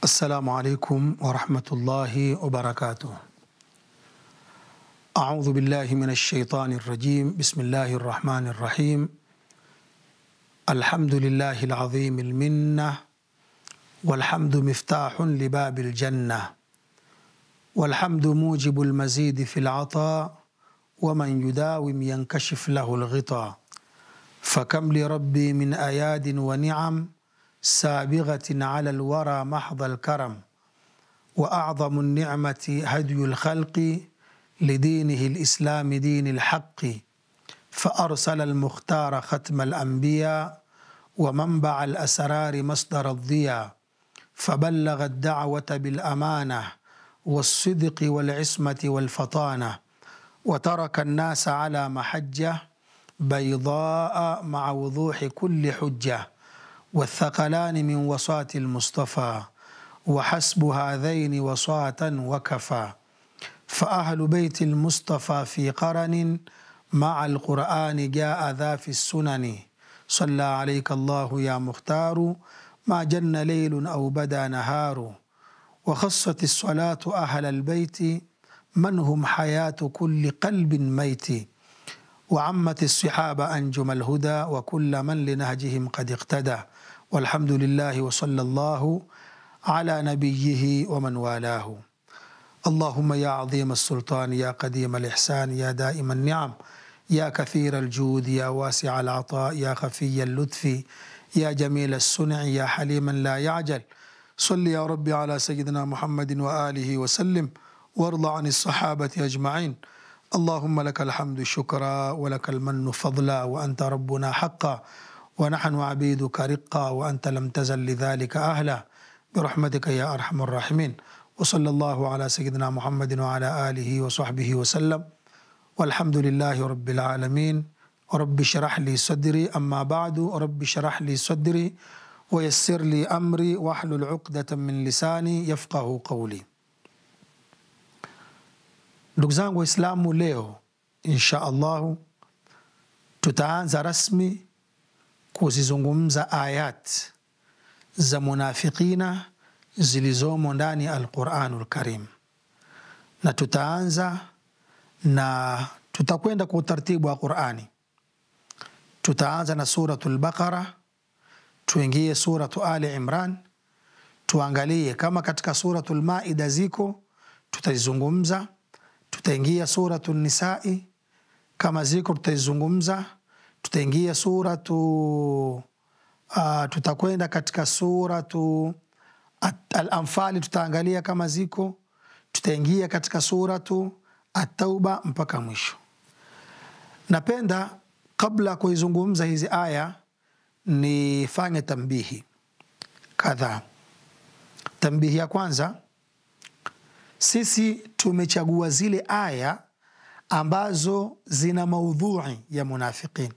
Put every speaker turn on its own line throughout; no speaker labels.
السلام عليكم ورحمة الله وبركاته. أعوذ بالله من الشيطان الرجيم. بسم الله الرحمن الرحيم. الحمد لله العظيم المنة، والحمد مفتاح لباب الجنة، والحمد موجب المزيد في العطاء، ومن يداوم ينكشف له الغطاء. فكم لربي من أياد ونعم سابغة على الورى محض الكرم، وأعظم النعمة هدي الخلق لدينه الإسلام دين الحق، فأرسل المختار ختم الأنبياء ومنبع الأسرار مصدر الضياء، فبلغ الدعوة بالأمانة والصدق والعصمة والفطانة، وترك الناس على محجة بيضاء مع وضوح كل حجة، والثقلان من وصاة المصطفى وحسب هذين وصاة وكفى. فأهل بيت المصطفى في قرن مع القرآن جاء ذا في السنن، صلى عليك الله يا مختار ما جن ليل أو بدا نهار. وخصت الصلاة أهل البيت من هم حياة كل قلب ميت، وعمت الصحابة أنجم الهدى وكل من لنهجهم قد اقتدى. والحمد لله وصلى الله على نبيه ومن والاه. اللهم يا عظيم السلطان، يا قديم الإحسان، يا دائم النعم، يا كثير الجود، يا واسع العطاء، يا خفي اللطف، يا جميل الصنع، يا حليما لا يعجل، صل يا ربي على سيدنا محمد وآله وسلم، وارض عن الصحابة أجمعين. اللهم لك الحمد شكرا، ولك المن فضلا، وأنت ربنا حقا، ونحن عبيدك رقا، وأنت لم تزل لذلك أهلا، برحمتك يا أرحم الراحمين. وصلى الله على سيدنا محمد وعلى آله وصحبه وسلم، والحمد لله رب العالمين. رب اشرح لي صدري، أما بعد، رب اشرح لي صدري ويسر لي أمري واحلل عقدة من lisani yafqahu qawli. Ndugu zangu Waislamu, leo insha Allahu tutaanza rasmi kuzizungumza ayat za munafiqina zilizomo ndani ya Al-Quranul Karim, na tutakwenda kwa utaratibu wa Qurani. Tutaanza na suratul Baqara, tuingie suratu Ali Imran, tuangalie kama katika suratul Maida ziko tutazizungumza, tutaingia suratul Nisa'i kama ziko tutazizungumza, tutaingia tutakwenda katika suratu Al-Anfal, tutaangalia kama ziko, tutaingia katika suratu At-Tauba mpaka mwisho. Napenda kabla kuizungumza hizi aya nifanye tambihi kadhaa. Tambihi ya kwanza, sisi tumechagua zile aya ambazo zina maudhui ya munafiqin.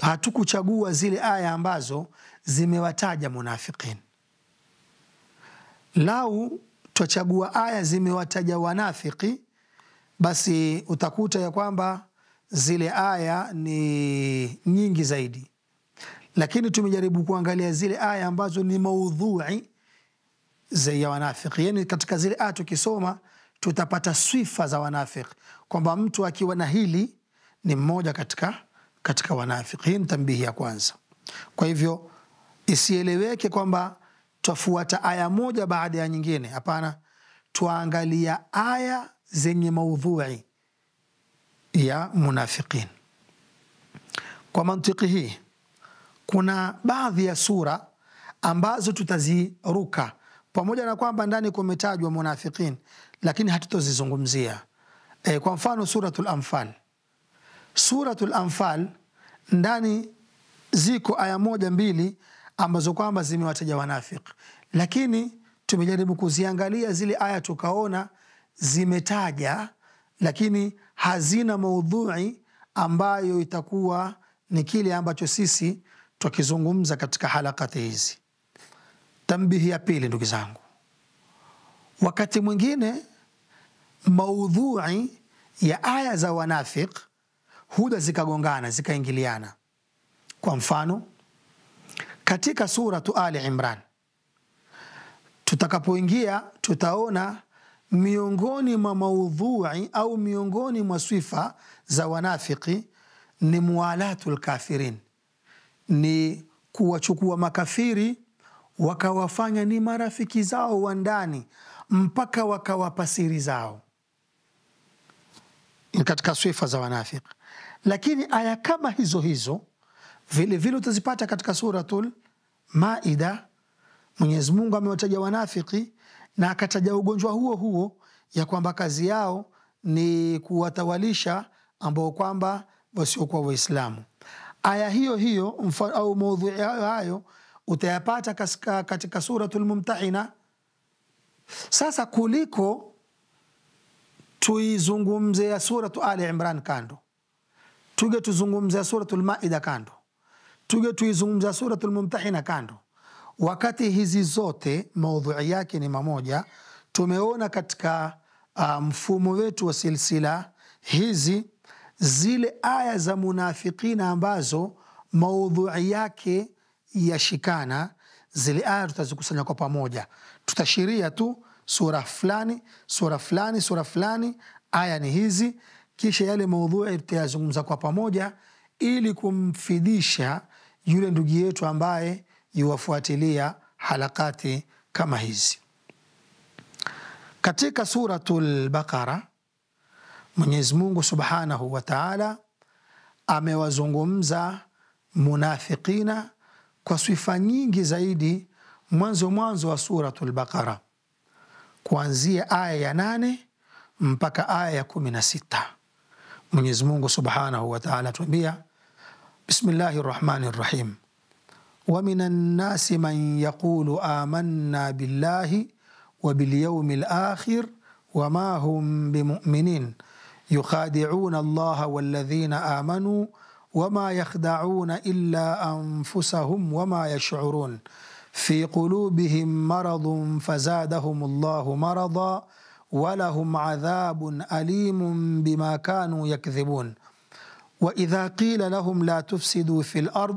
Hatukuchagua zile aya ambazo zimewataja munafiqin. Lau tuchagua aya zimewataja wanafiki, basi utakuta ya kwamba zile aya ni nyingi zaidi. Lakini tumejaribu kuangalia zile aya ambazo ni maudhui ya wanafiki. Yani katika zile aya tukisoma tutapata sifa za wanafiki, kwamba mtu akiwa na hili ni mmoja katika wanafiki. Hii ni tambihi ya kwanza. Kwa hivyo isieleweke kwamba tufuata aya moja baada ya nyingine. Hapana, tuangalia aya zenye maudhui ya munafiqin. Kwa mantiki hii, kuna baadhi ya sura ambazo tutaziruka, pamoja na kwamba ndani kumetajwa munafiqin, lakini hatutozizungumzia. Kwa mfano suratul Anfal. Suratul Anfal ndani ziko aya moja mbili ambazo kwamba zimewataja wanafiki, lakini tumejaribu kuziangalia zile aya tukaona zimetaja, lakini hazina maudhui ambayo itakuwa ni kile ambacho sisi tukizungumza katika halakati hizi. Tambihi ya pili, ndugu zangu, wakati mwingine maudhui ya aya za wanafiki huda zikagongana, zikaingiliana. Kwa mfano katika suratu Ali Imran Tutakapoingia tutaona miongoni mwa maudhui au miongoni mwa sifa za wanafiki ni muwalatul kafirin, ni kuwachukua makafiri wakawafanya ni marafiki zao wa ndani mpaka wakawapa siri zao. Ni katika sifa za wanafiki. Lakini aya kama hizo hizo vile vile utazipata katika suratul Maida. Mwenyezi Mungu amewataja wanafiki na akataja ugonjwa huo huo ya kwamba kazi yao ni kuwatawalisha ambao kwamba wasiokuwa Waislamu. Aya hiyo hiyo au maudhui hayo utayapata katika suratul Mumtahina. Sasa kuliko tuizungumze ya suratu Ali Imran kando, tuge tuzungumze ya suratul Maida kando, tuge tuizungumze ya suratul Mumtahina kando, wakati hizi zote maudhui yake ni mamoja. Tumeona katika mfumo wetu wa silsila hizi zile aya za munafikina ambazo maudhui yake yashikana, zile aya tutazikusanya kwa pamoja. Tutashiria tu sura fulani, sura fulani, sura fulani, aya ni hizi, kisha yale maudhui tutayazungumza kwa pamoja ili kumfidisha yule ndugu yetu ambaye yuwafuatilia halakati kama hizi. Katika suratul Baqara Mwenyezi Mungu Subhanahu wa Ta'ala amewazungumza munafikina kwa sifa nyingi zaidi mwanzo wa suratul Baqara, kuanzia aya ya 8 mpaka aya ya 16. Mwenyezi Mungu Subhanahu wa Ta'ala tuambia, Bismillahir Rahmanir Rahim, wa minan nasi man yaqulu amanna billahi wa bil yawmil akhir wa ma hum bimu'minin yukhadi'una Allaha walladhina amanu wama yakhda'una illa anfusahum wama yash'urun fi qulubihim maradun fazadahum Allahu marada walahum adhabun alimun bima kanu yakdhibun wa idha qila lahum la tufsidu fil ard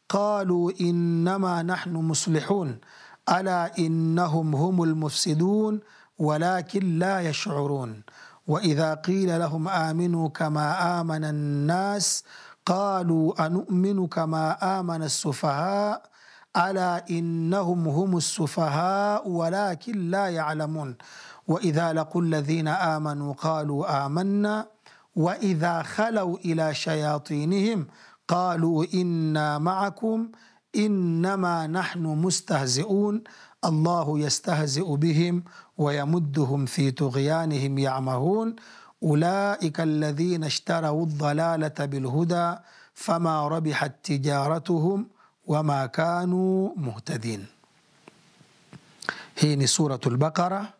qalu innama nahnu muslihun ala innahum humul mufsidun walakin la yash'urun wa idha qila lahum aminu kama amana an-nas qalu anu'minu kama amana as-sufaha ala innahum humus sufaha walakin la ya'lamun wa idha laqul ladhina amanu qalu amanna wa idha khalu ila shayatinihim qalu inna ma'akum innama nahnu mustahzi'un Allahu yastahzi'u bihim wa yamudduhum fi tughyanihim ya'mahun ulaika alladhina ishtaraw ad-dalalata bil huda fama rabihat tijaratuhum wama kanu muhtadin. Hii ni suratul Baqara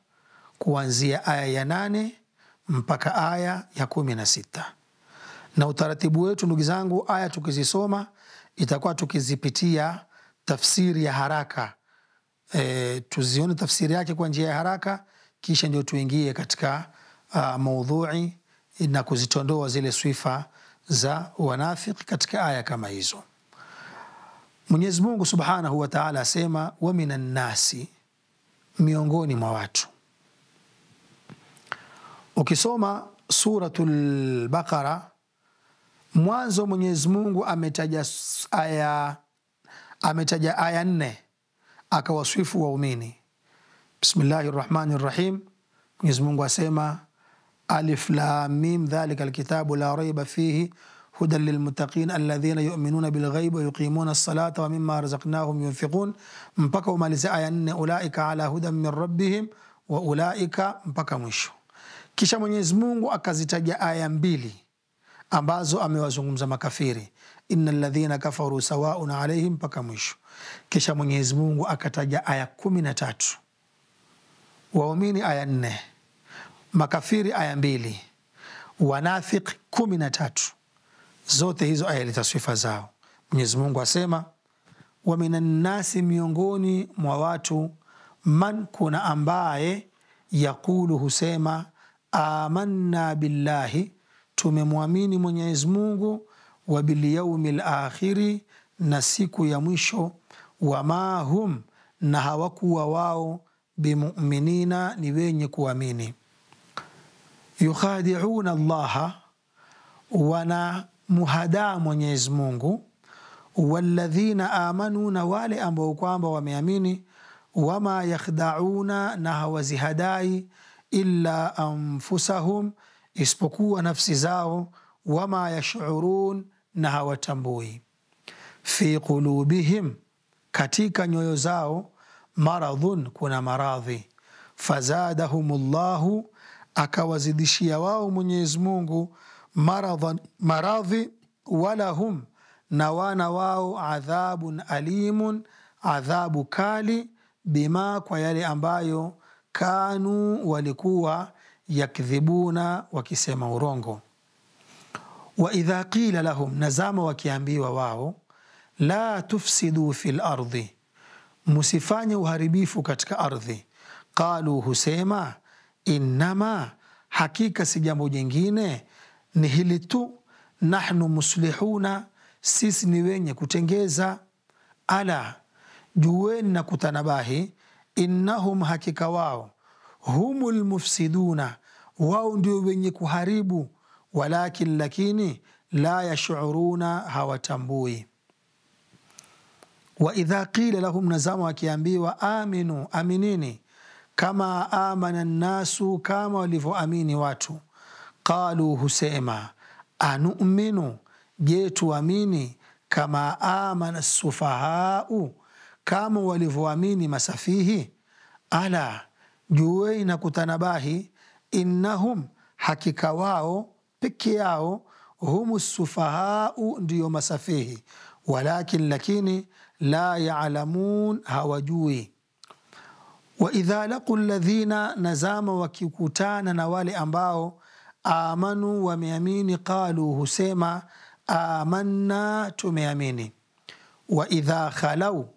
kuanzia aya ya 8 mpaka aya ya 16. Na utaratibu wetu ndugu zangu, aya tukizisoma itakuwa tukizipitia tafsiri ya haraka, tuzione tafsiri yake kwa njia ya haraka, kisha ndio tuingie katika maudhui na kuzitondoa zile sifa za wanafiki katika aya kama hizo. Mwenyezi Mungu Subhanahu wa Ta'ala asema, wa minan nasi, miongoni mwa watu. Ukisoma suratul Baqara mwanzo Mwenyezi Mungu ametaja aya 4 akawasifu waumini. Bismillahir Rahmanir Rahim. Mwenyezi Mungu asema, Alif Lam Mim dhalika alkitabu la rayba fihi hudan lilmuttaqin alladhina yu'minuna bilghaybi wa yuqimuna as-salata wa mimma razaqnahum yunfiqun, mpaka umalize aya 4, ulaika ala hudan min rabbihim wa ulaika, mpaka mwisho. Kisha Mwenyezi Mungu akazitaja aya 2 ambazo amewazungumza makafiri, innal ladhina kafaru sawa'un alayhim, mpaka mwisho. Kisha Mwenyezi Mungu akataja aya 13, waumini aya 4, makafiri aya 2, wanafiki 13. Zote hizo aya litaswifa zao. Mwenyezi Mungu asema, wa minan nasi, miongoni mwa watu, man, kuna ambaye, yakulu, husema, amanna billahi, tumemwamini Mwenyezi Mungu, wa bil yawmil akhiri, na siku ya mwisho, wa ma hum, na hawakuwa wao, bimu'minina, ni wenye kuamini. Yukhadi'una Allaha, wana muhada Mwenyezi Mungu, walladhina amanu, na wale ambao kwamba wameamini, wama yakhda'una, na hawazihadai, illa anfusahum, isipokuwa nafsi zao, wama yash'urun, na hawatambui. Fi qulubihim, katika nyoyo zao, maradhun, kuna maradhi, fazadahumullahu, akawazidishia wao Mwenyezi Mungu maradhi, walahum, na wana wao adhabun alimun, adhabu kali, bima, kwa yale ambayo kanu, walikuwa yakdhibuna, wakisema urongo. Wa idha qila lahum, nazama wakiambiwa wao, la tufsidu fil ardi, musifanye uharibifu katika ardhi, qalu, husema, innama, hakika si jambo jingine, ni hili tu, nahnu muslihuna, sisi ni wenye kutengeza. Ala, juweni na kutanabahi, innahum, hakika wao, humul mufsiduna, wao ndio wenye kuharibu, walakin, lakini, la yash'uruna, hawatambui. Wa idha qila lahum, nazama wakiambiwa, aminu, aminini, kama amana nnasu, kama walivyoamini watu, qalu, husema, anu'minu, je, tuamini, kama amana sufahau, kama walivyoamini masafihi. Ala, juweni na kutanabahi, innahum, hakika wao peke yao, humu sufahau, ndiyo masafihi, walakin, lakini, la ya'lamun, hawajui. Wa idha laqu alladhina, nazama wakikutana na wale ambao amanu, wameamini, qalu, husema, amanna, tumeamini. Wa idha khalau,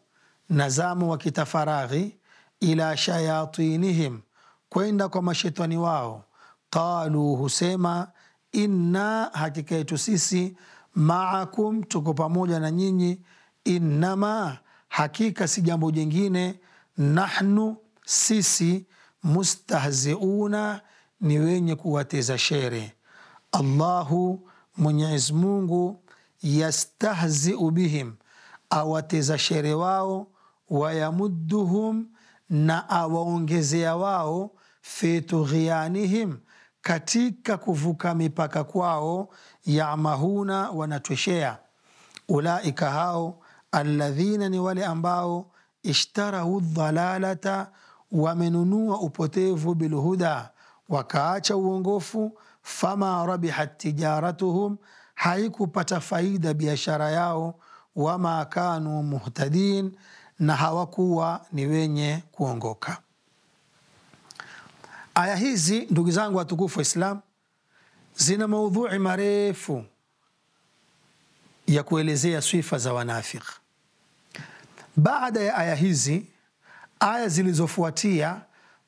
nazama wakitafaraghi, ila shayatinihim, kwenda kwa mashetani wao, qalu, husema, inna, hakika yetu sisi, ma'akum, tuko pamoja na nyinyi, innama, hakika si jambo jingine, nahnu, sisi, mustahziuna, ni wenye kuwateza shere. Allahu, Mwenyezi Mungu, yastahzi'u bihim, awateza shere wao, wayamudduhum, na awaongezea wao, fi tughyanihim, katika kuvuka mipaka kwao, yamahuna, wanatweshea. Ulaika, hao, alladhina, ni wale ambao, ishtarahu dhalalata, wamenunua upotevu, bilhuda, wakaacha uongofu, fama rabihat tijaratuhum, haikupata faida biashara yao, wama kanu muhtadin, na hawakuwa ni wenye kuongoka. Aya hizi, ndugu zangu watukufu wa Islam, zina maudhui marefu ya kuelezea sifa za wanafiki. Baada ya aya hizi, aya zilizofuatia,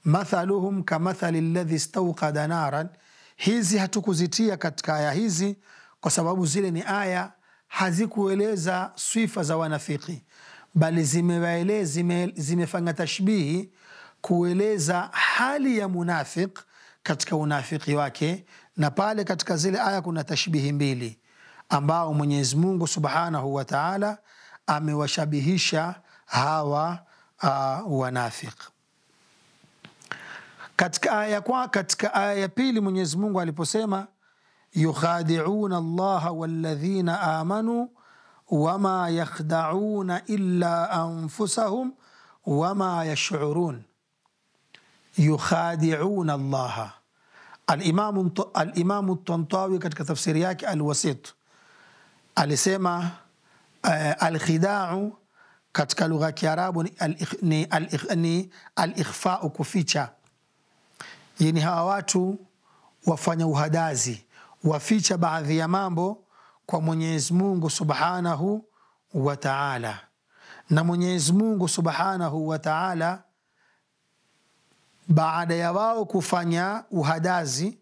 mathaluhum kamathali alladhi istawqada naran, hizi hatukuzitia katika aya hizi kwa sababu zile ni aya hazikueleza sifa za wanafiki, bali zimefanya tashbihi kueleza hali ya munafik katika unafiki wake. Na pale katika zile aya kuna tashbihi mbili ambao Mwenyezi Mungu Subhanahu wa Ta'ala amewashabihisha hawa wanafiki. Katika aya ya pili Mwenyezi Mungu aliposema, yukhadi'una Allaha walladhina amanu wama yakhda'una illa anfusahum wama yash'urun. Yukhadi'una Allaha. Al-Imam Tantawi katika tafsiri yake Al-Wasit alisema al-khida'u katika lugha ya Kiarabu ni al-ikhfa'u, kuficha. Yani hawa watu wafanya uhadazi, waficha baadhi ya mambo kwa Mwenyezi Mungu Subhanahu wa Ta'ala. Na Mwenyezi Mungu Subhanahu wa Ta'ala, baada ya wao kufanya uhadazi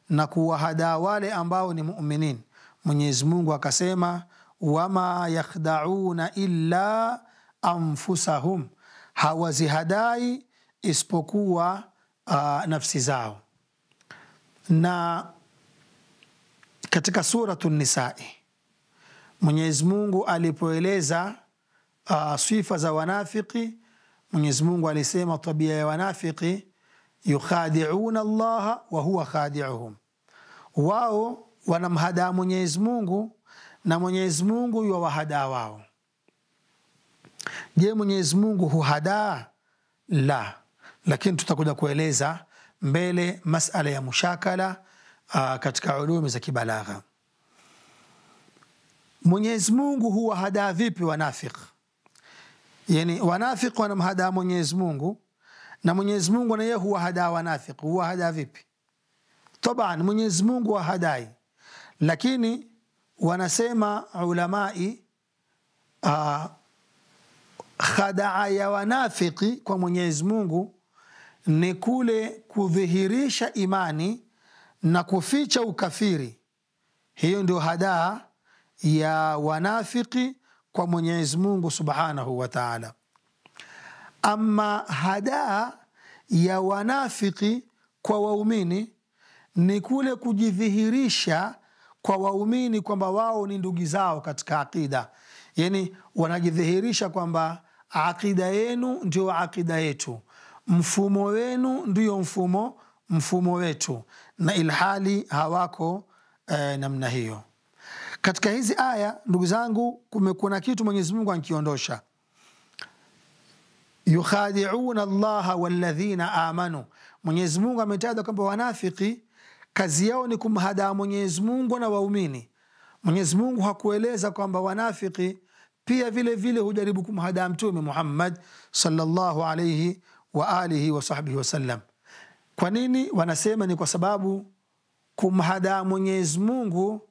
na kuwahada wale ambao ni muuminin, Mwenyezi Mungu akasema, wama yakhda'una illa anfusahum, hawazihadai isipokuwa nafsi zao. Na katika Suratu Nisa'i Mwenyezi Mungu alipoeleza sifa za wanafiki, Mwenyezi Mungu alisema tabia ya wanafiki, yukhadi'una Allah wa huwa khadi'uhum, wao wanamhadaa Mwenyezi Mungu na Mwenyezi Mungu yuwahadaa wao. Je, Mwenyezi Mungu huhadaa? La, lakini tutakuja kueleza mbele masala ya mushakala katika ulumi za kibalagha. Mwenyezi Mungu huwahadaa vipi wanafiki? Yani wanafiki wanamhadaa Mwenyezi Mungu na Mwenyezi Mungu na yeye huwahadaa wanafiki. Huwahadaa vipi? Taban Mwenyezi Mungu wahadai, lakini wanasema ulamai khadaa ya wanafiki kwa Mwenyezi Mungu ni kule kudhihirisha imani na kuficha ukafiri. Hiyo ndio hadaa ya wanafiki kwa Mwenyezi Mungu Subhanahu wa Ta'ala. Ama hadaa ya wanafiki kwa waumini ni kule kujidhihirisha kwa waumini kwamba wao ni ndugu zao katika akida. Yani wanajidhihirisha kwamba akida yenu ndio akida yetu, mfumo wenu ndio mfumo wetu, na ilhali hawako namna hiyo. Katika hizi aya ndugu zangu kuna kitu Mwenyezi Mungu anakiondosha. Yukhadi'una Allah walladhina amanu. Mwenyezi Mungu ametaja kwamba wanafiki kazi yao ni kumhadaa Mwenyezi Mungu na waumini. Mwenyezi Mungu hakueleza kwamba wanafiki pia vile vile hujaribu kumhadaa Mtume Muhammad sallallahu alayhi wa alihi wa sahbihi wasallam. Kwa nini? Wanasema ni kwa sababu kumhadaa Mwenyezi Mungu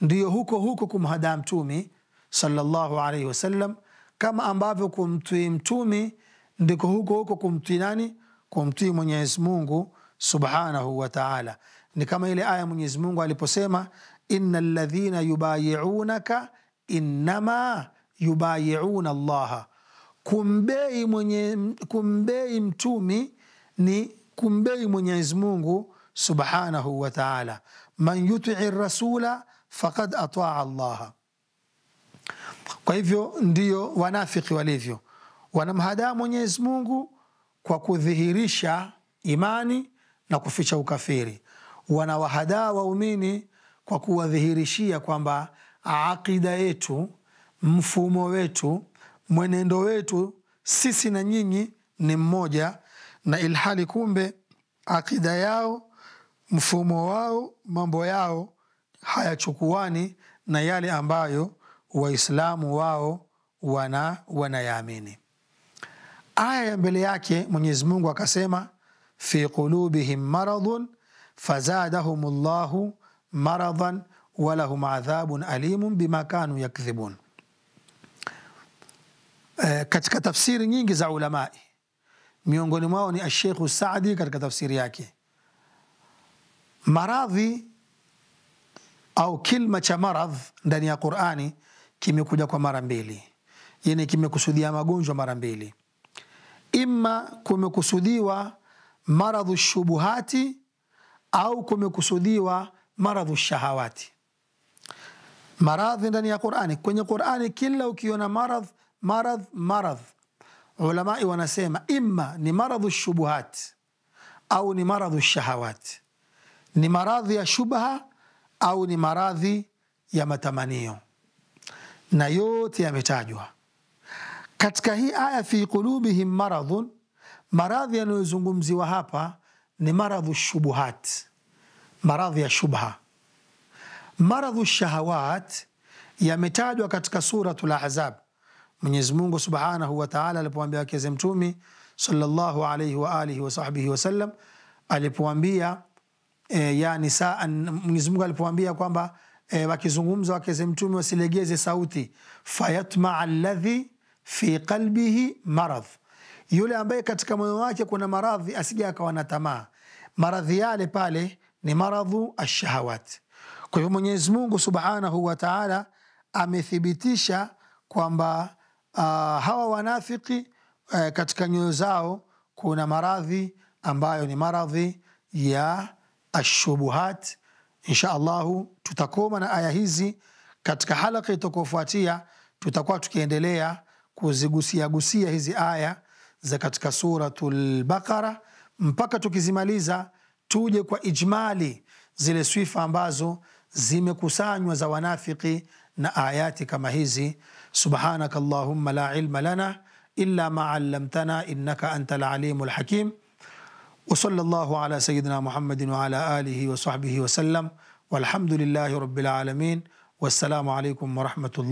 ndiyo huko kumhadaa Mtume sallallahu alayhi wasallam, kama ambavyo kumtii Mtume ndiko huko kumtii nani? Kumtii Mwenyezi Mungu Subhanahu wa Ta'ala. Ni kama ile aya Mwenyezi Mungu aliposema innal ladhina yubayi'unaka innama yubayi'una Allah. Kumbei Mtume ni kumbei Mwenyezi Mungu Subhanahu wa Ta'ala. Man yuti'i rasula faqad ata'a Allah. Kwa hivyo ndiyo wanafiki walivyo, wanamhadaa Mwenyezi Mungu kwa kudhihirisha imani na kuficha ukafiri. Wanawahadaa waumini kwa kuwadhihirishia kwamba akida yetu, mfumo wetu, mwenendo wetu sisi na nyinyi ni mmoja, na ilhali kumbe akida yao, mfumo wao, mambo yao hayachukuani na yale ambayo Waislamu wao wanayaamini. Aya ya mbele yake Mwenyezi Mungu akasema fi qulubihim maradun fazadahumullahu maradan walahum adhabun alimun bima kanu yakdhibun. Katika tafsiri nyingi za ulamai, miongoni mwao ni Sheikh Saadi katika tafsiri yake, maradhi au kilma cha maradh ndani ya Qur'ani kimekuja kwa mara mbili. Yani kimekusudia magonjwa mara mbili. Imma kumekusudiwa maradhu shubuhati au kumekusudiwa maradhu shahawati. Maradhi ndani ya Qur'ani, kwenye Qur'ani kila ukiona maradh, ulamai wanasema imma ni maradhu shubuhat au ni maradhu shahawat. Ni maradhi ya shubha au ni maradhi ya matamanio, na yote yametajwa katika hii aya. Fi qulubihim maradhun, maradhi yanayozungumziwa hapa ni maradhu shubuhat, maradhi ya shubha. Maradhu shahawat yametajwa katika suratul Ahzab. Mwenyezi Mungu Subhanahu wa Ta'ala alipoambia wake Mtume sallallahu alayhi wa alihi wa sahbihi wasallam, alipoambia ya nisaa, Mwenyezi Mungu alipoambia kwamba wakizungumza wake Mtume wasilegeze sauti, fayatma alladhi fi qalbihi marad, yule ambaye katika moyo wake kuna maradhi asije akawa na tamaa. Maradhi yale pale ni maradhu ash-shahawat. Kwa hivyo Mwenyezi Mungu Subhanahu wa Ta'ala amethibitisha kwamba hawa wanafiki katika nyoyo zao kuna maradhi ambayo ni maradhi ya ashubuhat. Insha Allahu tutakoma na aya hizi. Katika halaka itakayofuatia tutakuwa tukiendelea kuzigusia hizi aya za katika suratul Baqara mpaka tukizimaliza, tuje kwa ijmali zile sifa ambazo zimekusanywa za wanafiki na ayati kama hizi. Subhanaka Allahumma la ilma lana illa ma 'allamtana innaka antal alimul hakim. Wa sallallahu ala sayyidina Muhammadin wa ala alihi wa sahbihi wa sallam. Walhamdulillahi rabbil alamin. Wassalamu alaykum wa rahmatullah.